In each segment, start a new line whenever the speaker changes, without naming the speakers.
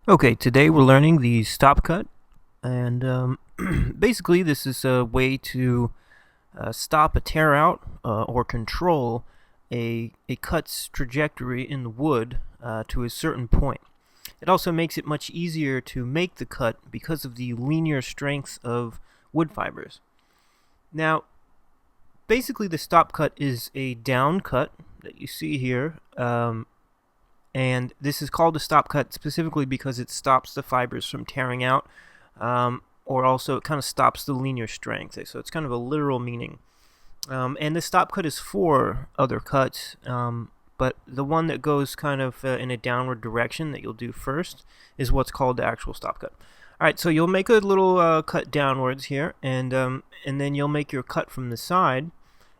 Okay, today we're learning the stop cut, and basically this is a way to stop a tear out or control a cut's trajectory in the wood to a certain point. It also makes it much easier to make the cut because of the linear strength of wood fibers. Now, basically the stop cut is a down cut that you see here. And this is called a stop cut specifically because it stops the fibers from tearing out, or also it kind of stops the linear strength. So it's kind of a literal meaning. And the stop cut is for other cuts, but the one that goes kind of in a downward direction that you'll do first is what's called the actual stop cut. Alright, so you'll make a little cut downwards here, and then you'll make your cut from the side,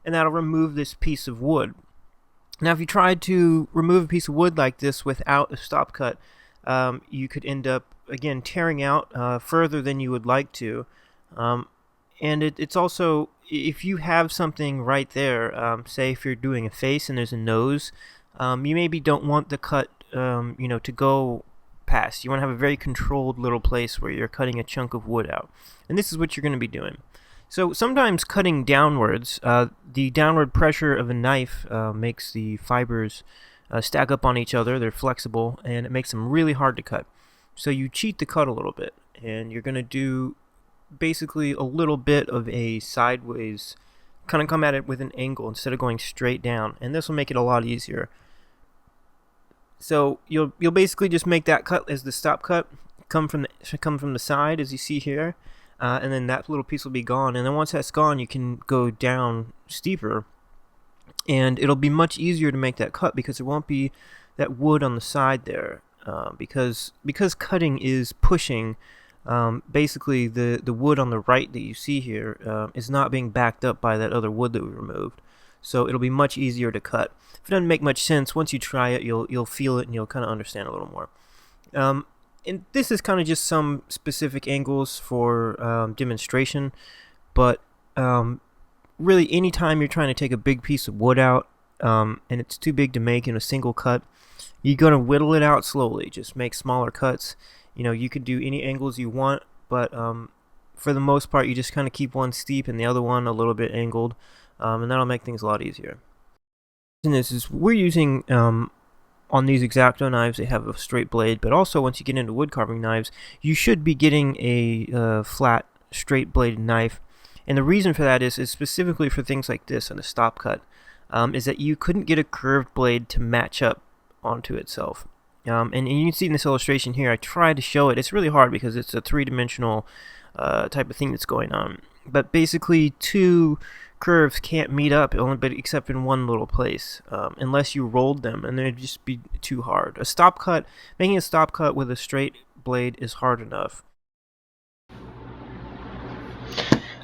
and that'll remove this piece of wood. Now, if you tried to remove a piece of wood like this without a stop cut, you could end up, again, tearing out further than you would like to. And it's also, if you have something right there, say if you're doing a face and there's a nose, you maybe don't want the cut, to go past. You want to have a very controlled little place where you're cutting a chunk of wood out. And this is what you're going to be doing. So sometimes cutting downwards, the downward pressure of a knife makes the fibers stack up on each other. They're flexible, and it makes them really hard to cut. So you cheat the cut a little bit, and you're going to do basically a little bit of a sideways, kind of come at it with an angle instead of going straight down, and this will make it a lot easier. So you'll basically just make that cut as the stop cut, come from the side as you see here. And then that little piece will be gone, and then once that's gone you can go down steeper, and it'll be much easier to make that cut because there won't be that wood on the side there, because cutting is pushing. Basically the wood on the right that you see here is not being backed up by that other wood that we removed, so it'll be much easier to cut. If it doesn't make much sense, once you try it you'll feel it and you'll kind of understand a little more. And this is kind of just some specific angles for demonstration, but really anytime you're trying to take a big piece of wood out and it's too big to make in a single cut, you're going to whittle it out slowly. Just make smaller cuts. You could do any angles you want, but for the most part you just kind of keep one steep and the other one a little bit angled, and that'll make things a lot easier. And this is we're using on these X-Acto knives, they have a straight blade, but also once you get into wood carving knives, you should be getting a flat, straight bladed knife. And the reason for that is specifically for things like this on a stop cut, is that you couldn't get a curved blade to match up onto itself. And you can see in this illustration here, I tried to show it. It's really hard because it's a three-dimensional type of thing that's going on. But basically, two curves can't meet up except in one little place, unless you rolled them, and then it'd just be too hard. Making a stop cut with a straight blade is hard enough.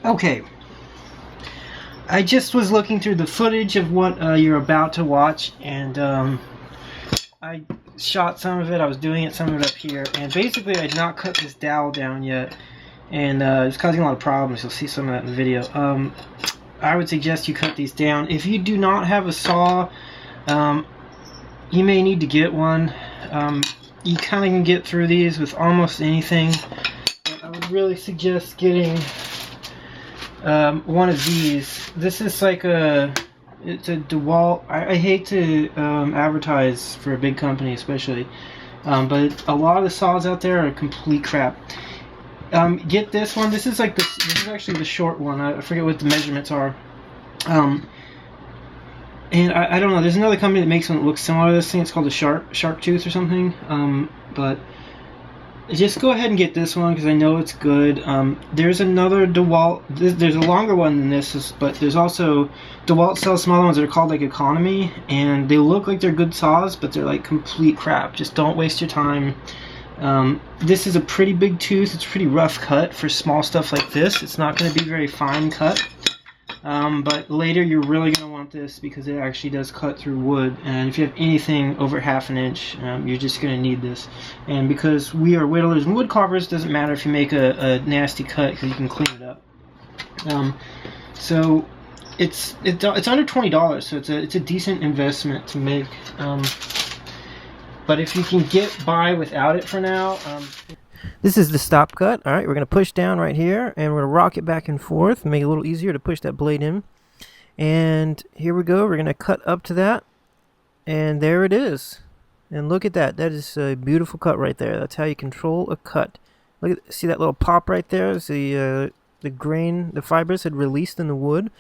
Okay, I just was looking through the footage of what you're about to watch, and I shot some of it. I was doing some of it up here, and basically I did not cut this dowel down yet, and it's causing a lot of problems. You'll see some of that in the video. I would suggest you cut these down. If you do not have a saw, you may need to get one. You kind of can get through these with almost anything, but I would really suggest getting one of these. This is like it's a DeWalt. I hate to advertise for a big company especially, but a lot of the saws out there are complete crap. Get this one. This is actually the short one. I forget what the measurements are. And I don't know. There's another company that makes one that looks similar to this thing. It's called a shark tooth or something. But just go ahead and get this one because I know it's good. There's another DeWalt. There's a longer one than this, but there's also DeWalt sells smaller ones that are called like economy, and they look like they're good saws, but they're like complete crap. Just don't waste your time. This is a pretty big tooth. It's a pretty rough cut for small stuff like this. It's not going to be very fine cut, but later you're really going to want this because it actually does cut through wood, and if you have anything over ½ an inch, you're just going to need this. And because we are whittlers and wood carvers, it doesn't matter if you make a nasty cut because you can clean it up. So it's under $20, so it's a decent investment to make. But if you can get by without it for now, this is the stop cut. All right, we're going to push down right here, and we're going to rock it back and forth, make it a little easier to push that blade in. And here we go. We're going to cut up to that, and there it is. And look at that. That is a beautiful cut right there. That's how you control a cut. Look at, see that little pop right there? The grain, the fibers had released in the wood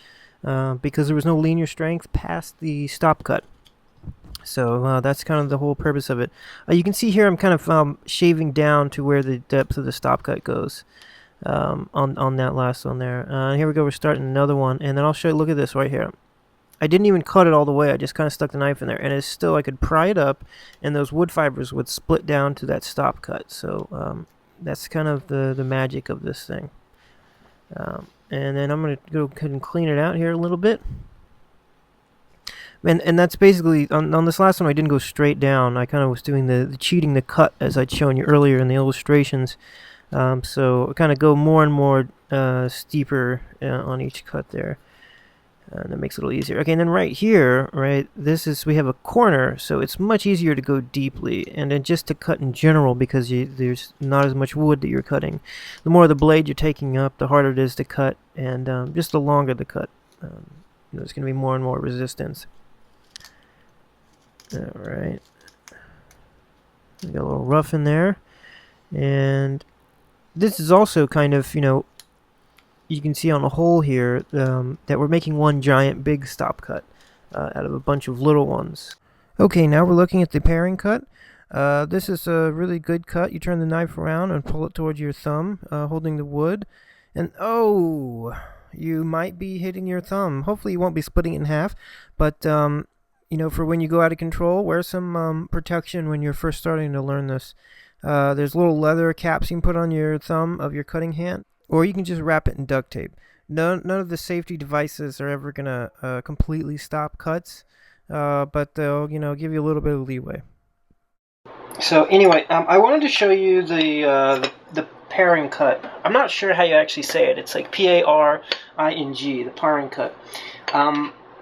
because there was no linear strength past the stop cut. So that's kind of the whole purpose of it. You can see here I'm kind of shaving down to where the depth of the stop cut goes on that last one there. Here we go, we're starting another one, and then I'll show you, look at this right here. I didn't even cut it all the way, I just kind of stuck the knife in there, and it's still, I could pry it up, and those wood fibers would split down to that stop cut. So that's kind of the magic of this thing. And then I'm going to go ahead and clean it out here a little bit. And that's basically, on this last one I didn't go straight down. I kind of was doing the cheating the cut as I'd shown you earlier in the illustrations. So I kind of go more and more steeper on each cut there. That makes it a little easier. Okay, and then right here, right, we have a corner, so it's much easier to go deeply. And then just to cut in general, because there's not as much wood that you're cutting. The more the blade you're taking up, the harder it is to cut, and just the longer the cut, there's going to be more and more resistance. Alright, we got a little rough in there, and this is also kind of, you can see on the hole here that we're making one giant big stop cut out of a bunch of little ones. Okay, now we're looking at the paring cut. This is a really good cut. You turn the knife around and pull it towards your thumb, holding the wood, and oh, you might be hitting your thumb. Hopefully you won't be splitting it in half, but for when you go out of control, wear some protection when you're first starting to learn this. There's little leather caps you can put on your thumb of your cutting hand, or you can just wrap it in duct tape. None of the safety devices are ever going to completely stop cuts, but they'll give you a little bit of leeway. So anyway, I wanted to show you the paring cut. I'm not sure how you actually say it. It's like P-A-R-I-N-G, the paring cut.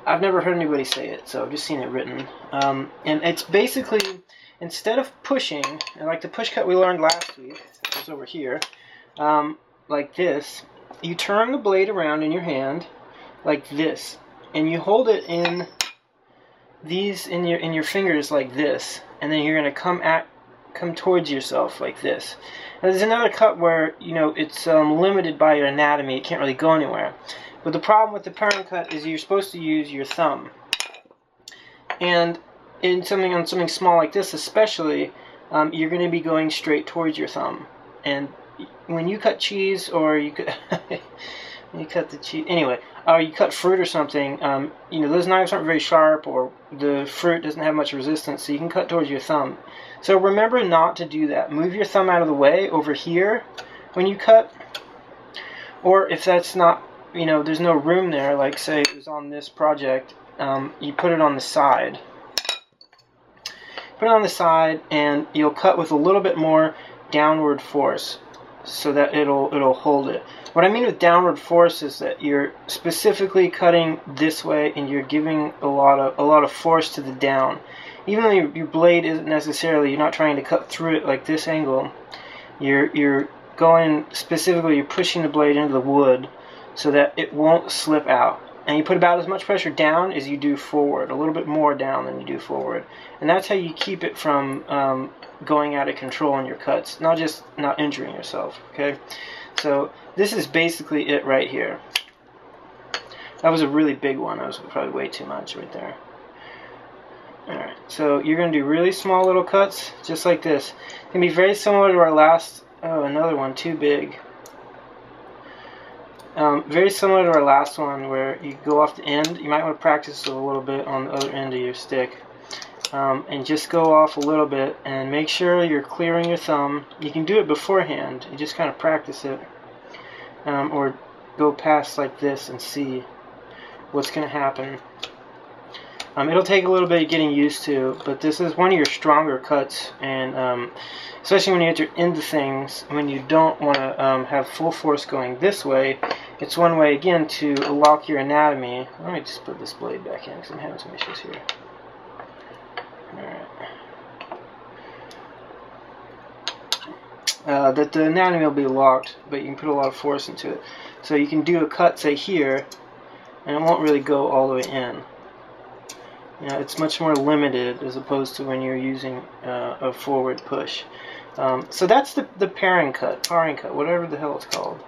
I've never heard anybody say it, so I've just seen it written. And it's basically, instead of pushing, and like the push cut we learned last week, it was over here, like this, you turn the blade around in your hand, like this, and you hold it in your fingers like this, and then you're going to come towards yourself like this. And there's another cut where it's limited by your anatomy; it can't really go anywhere. But the problem with the paring cut is you're supposed to use your thumb. And on something small like this especially, you're going to be going straight towards your thumb. And when you cut cheese, or you cut the cheese, anyway, or you cut fruit or something, those knives aren't very sharp, or the fruit doesn't have much resistance, so you can cut towards your thumb. So remember not to do that. Move your thumb out of the way over here when you cut. Or if that's not, there's no room there, like say it was on this project, you put it on the side. Put it on the side, and you'll cut with a little bit more downward force, so that it'll hold it. What I mean with downward force is that you're specifically cutting this way, and you're giving a lot of force to the down. Even though your blade isn't necessarily, you're not trying to cut through it like this angle. You're going specifically, you're pushing the blade into the wood, so that it won't slip out. And you put about as much pressure down as you do forward, a little bit more down than you do forward. And that's how you keep it from going out of control in your cuts, not injuring yourself, okay? So this is basically it right here. That was a really big one. That was probably way too much right there. Alright, so you're going to do really small little cuts, just like this. It's going to be very similar to our last, another one, too big. Very similar to our last one, where you go off the end. You might want to practice a little bit on the other end of your stick. And just go off a little bit, and make sure you're clearing your thumb. You can do it beforehand, you just kind of practice it. Or go past like this and see what's going to happen. It'll take a little bit of getting used to, but this is one of your stronger cuts, and especially when you enter into things, when you don't want to have full force going this way, it's one way, again, to lock your anatomy. Let me just put this blade back in, because I'm having some issues here. Alright. that the anatomy will be locked, but you can put a lot of force into it. So you can do a cut, say here, and it won't really go all the way in. It's much more limited as opposed to when you're using a forward push. So that's the paring cut, whatever the hell it's called.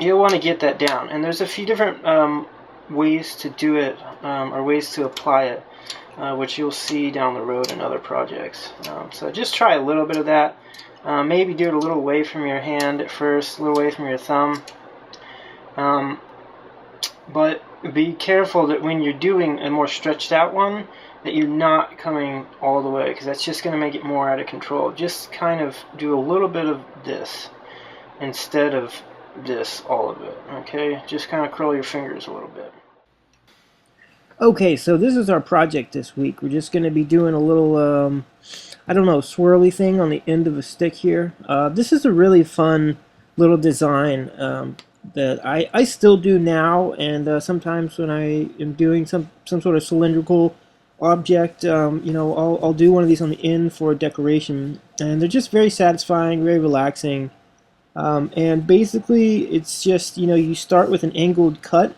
You'll want to get that down, and there's a few different ways to do it, or ways to apply it, which you'll see down the road in other projects. So just try a little bit of that. Maybe do it a little away from your hand at first, a little away from your thumb. But be careful that when you're doing a more stretched out one, that you're not coming all the way, because that's just going to make it more out of control. Just kind of do a little bit of this instead of this, all of it. Okay, just kind of curl your fingers a little bit. Okay, so this is our project this week. We're just going to be doing a little I don't know, swirly thing on the end of a stick here. This is a really fun little design that I still do now, and sometimes when I am doing some sort of cylindrical object, I'll do one of these on the end for decoration, and they're just very satisfying, very relaxing. And basically it's just, you start with an angled cut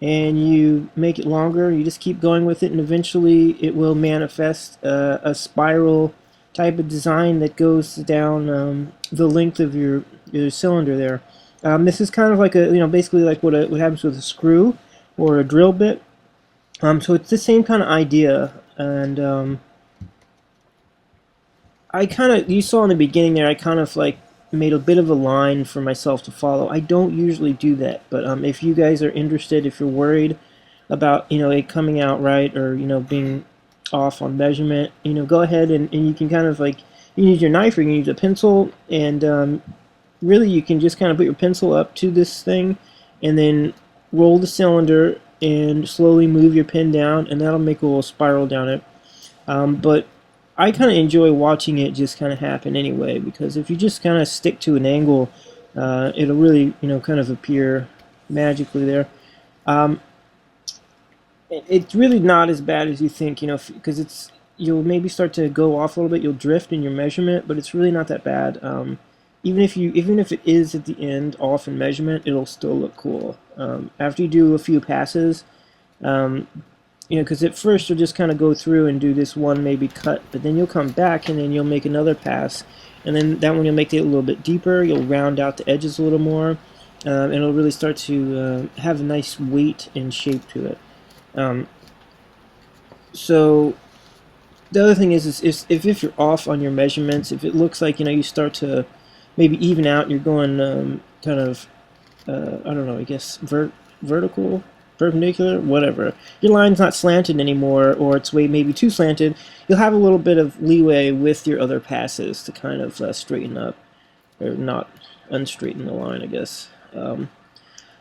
and you make it longer, you just keep going with it, and eventually it will manifest a spiral type of design that goes down the length of your cylinder there. This is kind of like basically like what happens with a screw or a drill bit. So it's the same kind of idea, and you saw in the beginning there, I kind of like made a bit of a line for myself to follow. I don't usually do that, but if you guys are interested, if you're worried about it coming out right, or being off on measurement, go ahead and you can kind of like, you can use your knife or you can use a pencil, and really you can just kind of put your pencil up to this thing and then roll the cylinder and slowly move your pen down, and that'll make a little spiral down it. But I kind of enjoy watching it just kind of happen anyway, because if you just kind of stick to an angle, it'll really kind of appear magically there. It's really not as bad as you think, because you'll maybe start to go off a little bit, you'll drift in your measurement, but it's really not that bad. Even if it is at the end off in measurement, it'll still look cool. After you do a few passes, because at first you'll just kind of go through and do this one maybe cut, but then you'll come back and then you'll make another pass, and then that one you'll make it a little bit deeper, you'll round out the edges a little more, and it'll really start to have a nice weight and shape to it. So the other thing is if you're off on your measurements, if it looks like you start to maybe even out, and you're going kind of I don't know, I guess vertical, perpendicular, whatever, your line's not slanted anymore, or it's way maybe too slanted, you'll have a little bit of leeway with your other passes to kind of straighten up, or not unstraighten the line, I guess.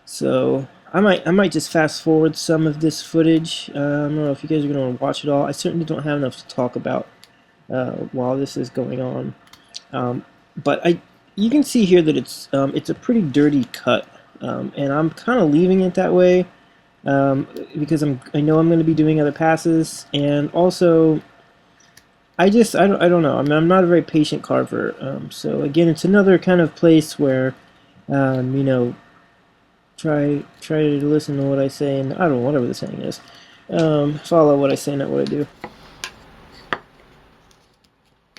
So I might just fast forward some of this footage. I don't know if you guys are going to watch it all. I certainly don't have enough to talk about while this is going on. But you can see here that it's a pretty dirty cut, and I'm kind of leaving it that way because I know I'm going to be doing other passes, and also I don't know. I mean, I'm not a very patient carver. So again, it's another kind of place where try to listen to what I say, and I don't know, whatever the saying is. Follow what I say, not what I do.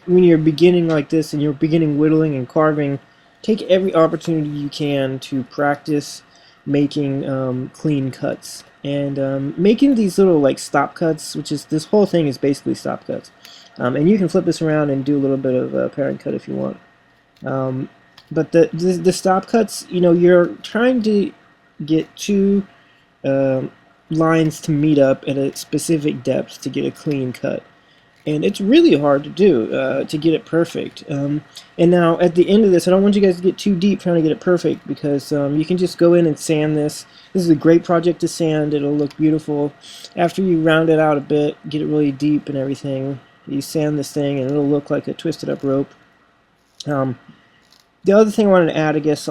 When you're beginning like this and you're beginning whittling and carving, take every opportunity you can to practice making clean cuts, and making these little like stop cuts, which is, this whole thing is basically stop cuts. And you can flip this around and do a little bit of parent cut if you want. But the stop cuts, you're trying to get two lines to meet up at a specific depth to get a clean cut. And it's really hard to do, to get it perfect. And now, at the end of this, I don't want you guys to get too deep trying to get it perfect, because you can just go in and sand this. This is a great project to sand. It'll look beautiful. After you round it out a bit, get it really deep and everything, you sand this thing, and it'll look like a twisted up rope. The other thing I wanted to add, I guess,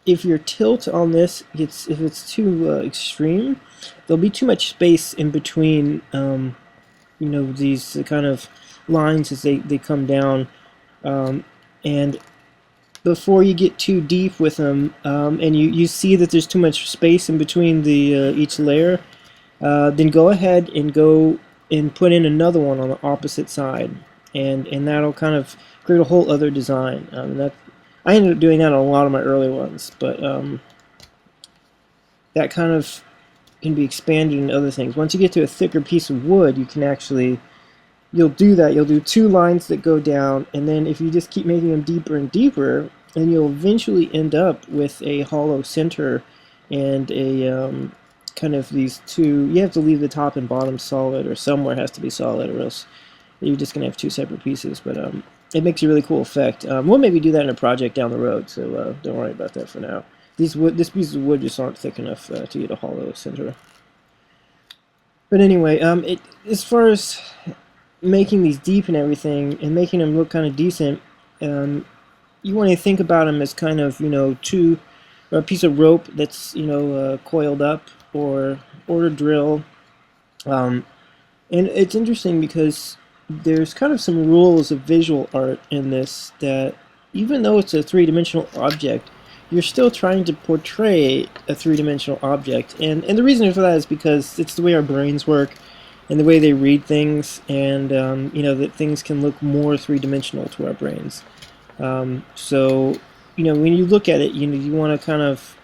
if your tilt on this, if it's too extreme, there'll be too much space in between these kind of lines as they come down. And before you get too deep with them, and you see that there's too much space in between the each layer, then go ahead and go and put in another one on the opposite side, and that'll kind of create a whole other design. That I ended up doing that on a lot of my early ones, but that kind of can be expanded into other things. Once you get to a thicker piece of wood, you can actually, you'll do that. You'll do two lines that go down, and then if you just keep making them deeper and deeper, then you'll eventually end up with a hollow center and a kind of these two. You have to leave the top and bottom solid, or somewhere has to be solid, or else you're just gonna have two separate pieces. But it makes a really cool effect. We'll maybe do that in a project down the road, so don't worry about that for now. This piece of wood just aren't thick enough to get a hollow center. But anyway, as far as making these deep and everything, and making them look kind of decent, you want to think about them as kind of, a piece of rope that's, coiled up, or a drill. And it's interesting because there's kind of some rules of visual art in this, that even though it's a three-dimensional object, you're still trying to portray a three-dimensional object. And the reason for that is because it's the way our brains work and the way they read things, and that things can look more three-dimensional to our brains. So when you look at it, you want to kind of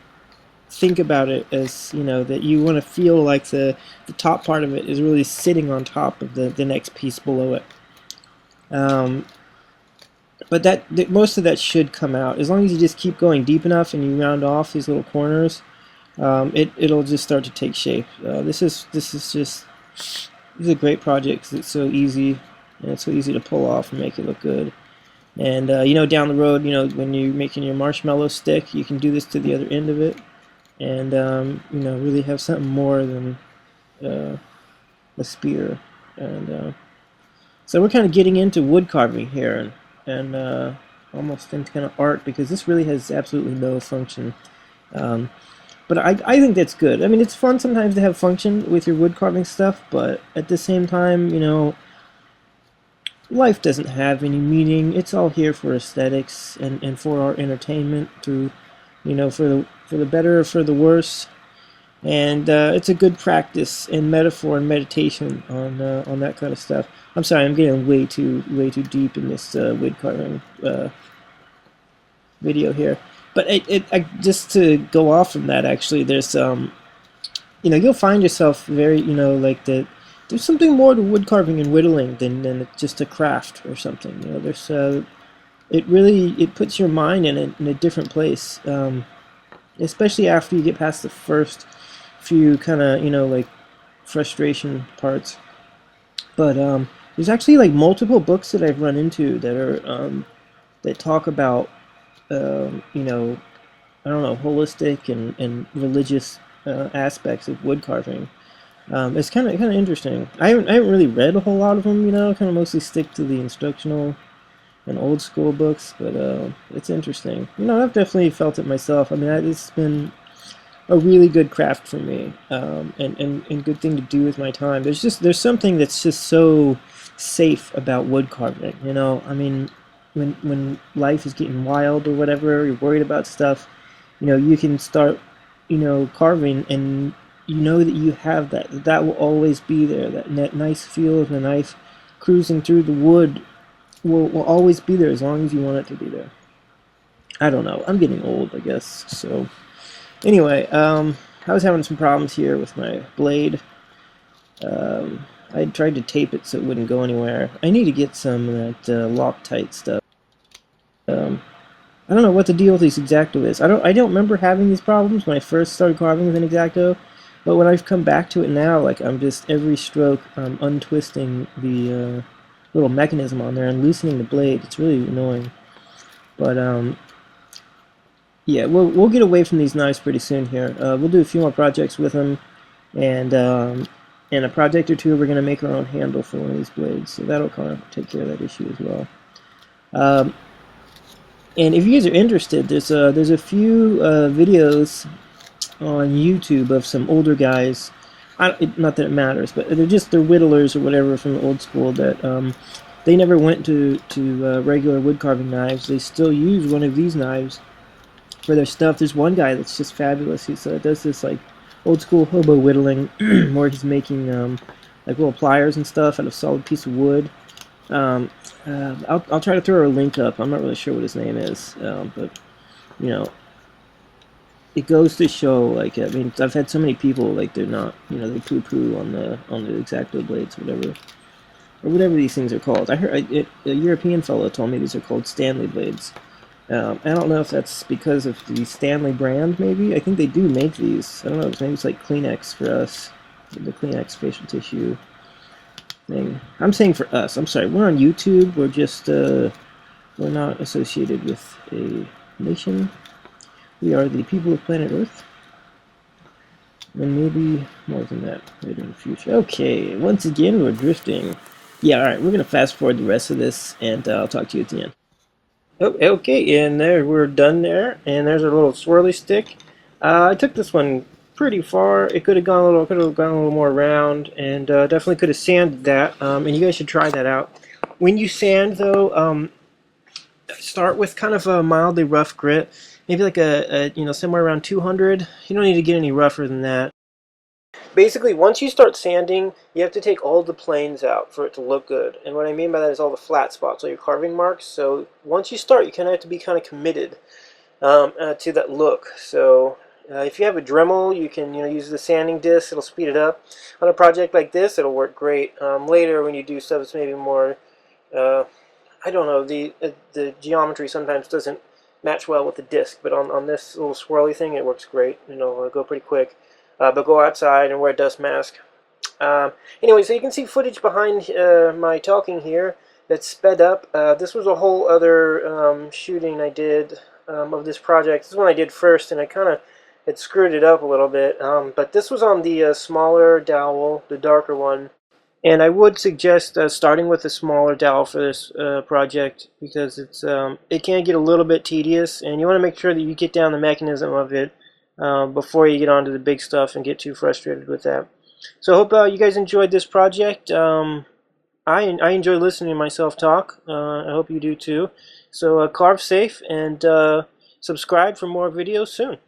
think about it as, that you want to feel like the top part of it is really sitting on top of the next piece below it. But most of that should come out as long as you just keep going deep enough and you round off these little corners. It'll just start to take shape. This is a great project because it's so easy, and it's so easy to pull off and make it look good. And down the road, when you're making your marshmallow stick, you can do this to the other end of it, and really have something more than a spear. And so we're kind of getting into wood carving here, and almost into kind of art, because this really has absolutely no function. But I think that's good. I mean, it's fun sometimes to have function with your wood carving stuff, but at the same time, life doesn't have any meaning. It's all here for aesthetics and for our entertainment, for the better or for the worse. And it's a good practice in metaphor and meditation on that kind of stuff. I'm sorry, I'm getting way too deep in this wood carving video here. But just to go off from that, actually, there's you'll find yourself very, there's something more to wood carving and whittling than just a craft or something. There's it puts your mind in a different place, especially after you get past the first few kind of frustration parts. But there's actually multiple books that I've run into that are that talk about I don't know, holistic and religious aspects of wood carving. It's kind of interesting. I haven't really read a whole lot of them. I kind of mostly stick to the instructional and old school books, but it's interesting. I've definitely felt it myself. I mean, it's been a really good craft for me, and good thing to do with my time. There's something that's just so safe about wood carving. I mean, when life is getting wild or whatever, you're worried about stuff, you can start, carving, and that you have that will always be there. That nice feel of the knife cruising through the wood will always be there as long as you want it to be there. I don't know. I'm getting old, I guess. So anyway, I was having some problems here with my blade. I tried to tape it so it wouldn't go anywhere. I need to get some of that Loctite stuff. I don't know what the deal with this X-Acto is. I don't remember having these problems when I first started carving with an X-Acto, but when I've come back to it now, I'm just every stroke untwisting the little mechanism on there and loosening the blade. It's really annoying. But yeah, we'll get away from these knives pretty soon here. We'll do a few more projects with them, and in a project or two, we're going to make our own handle for one of these blades, so that'll kind of take care of that issue as well. And if you guys are interested, there's a few videos on YouTube of some older guys. Not that it matters, but they're whittlers or whatever from the old school that they never went to regular wood carving knives. They still use one of these knives for their stuff. There's one guy that's just fabulous. He does this like old school hobo whittling, where he's making like little pliers and stuff out of a solid piece of wood. Um, I'll try to throw a link up. I'm not really sure what his name is, but you know, it goes to show, like, I mean, I've had so many people, like, they're not, they poo-poo on the X-Acto blades, or whatever these things are called. I heard a European fellow told me these are called Stanley blades. I don't know if that's because of the Stanley brand, maybe. I think they do make these. I don't know, maybe it's like Kleenex for us, the Kleenex facial tissue thing. I'm saying for us. I'm sorry, we're on YouTube. We're just, we're not associated with a nation. We are the people of planet Earth. And maybe more than that later in the future. Okay, once again, we're drifting. Yeah, alright, we're going to fast forward the rest of this, and I'll talk to you at the end. Oh, okay, and there, we're done there, and there's our little swirly stick. I took this one pretty far. It could have gone a little more round, and definitely could have sanded that, and you guys should try that out. When you sand, though, start with kind of a mildly rough grit, maybe like somewhere around 200. You don't need to get any rougher than that. Basically, once you start sanding, you have to take all the planes out for it to look good. And what I mean by that is all the flat spots, all your carving marks. So once you start, you kind of have to be kind of committed to that look. So if you have a Dremel, you can use the sanding disc. It'll speed it up. On a project like this, it'll work great. Later, when you do stuff that's maybe more I don't know, the geometry sometimes doesn't match well with the disc, but on this little swirly thing, it works great. It'll go pretty quick. But go outside and wear a dust mask. Anyway, so you can see footage behind my talking here that's sped up. This was a whole other shooting I did of this project. This is one I did first, and I kind of had screwed it up a little bit. But this was on the smaller dowel, the darker one. And I would suggest starting with a smaller dowel for this project, because it can get a little bit tedious, and you want to make sure that you get down the mechanism of it before you get onto the big stuff and get too frustrated with that. So I hope you guys enjoyed this project. I enjoy listening to myself talk. I hope you do too. So carve safe, and subscribe for more videos soon.